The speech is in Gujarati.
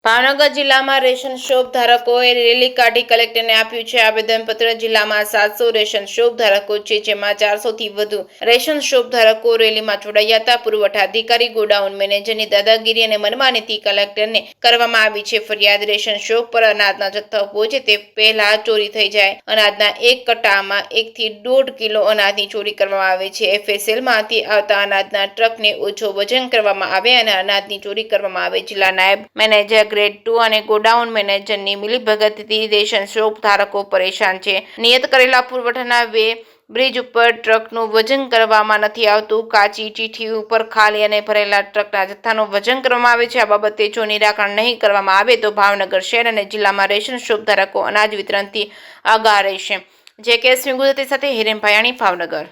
ભાવનગર જિલ્લામાં રેશન શોપ ધારકોએ રેલી કાઢી કલેક્ટરને આપ્યું છે આવેદનપત્ર। જિલ્લામાં 700 રેશન શોપ ધારકો છે, જેમાં 400થી વધુ રેશન શોપ ધારકો રેલીમાં જોડાયા હતા। પુરવઠા અધિકારી, ગોડાઉન મેનેજરની દાદાગીરી અને મનમાનીથી કલેક્ટરને કરવામાં આવી છે ફરિયાદ। રેશન શોપ પર અનાજના જથ્થા પહોંચે તે પહેલા ચોરી થઈ જાય। અનાજના એક કટ્ટામાં 1 થી 1.5 કિલો અનાજની ચોરી કરવામાં આવે છે। FSLમાંથી આવતા અનાજના ટ્રકને ઓછો વજન કરવામાં આવે અને અનાજની ચોરી કરવામાં આવે। જિલ્લા નાયબ મેનેજર ગ્રેડ 2 અને ગોડાઉન મેનેજરની મિલીભગતથી રેશન શોપ ધારકો પરેશાન છે। નિયત કરેલા પુરવઠાના બ્રિજ ઉપર ટ્રકનું વજન કરવામાં નથી આવતું। કાચી ચીઠી ઉપર ખાલી અને ભરેલા ટ્રકના જથ્થાનું વજન કરવામાં આવે છે। આ બાબતે જો નિરાકરણ નહીં કરવામાં આવે તો ભાવનગર શહેર અને જિલ્લામાં રેશન શોપ ધારકો અનાજ વિતરણથી આગાહ રહેશે। જે કે સિંહ ગુજરાતી સાથે હિરેન ભાયાણી, ભાવનગર।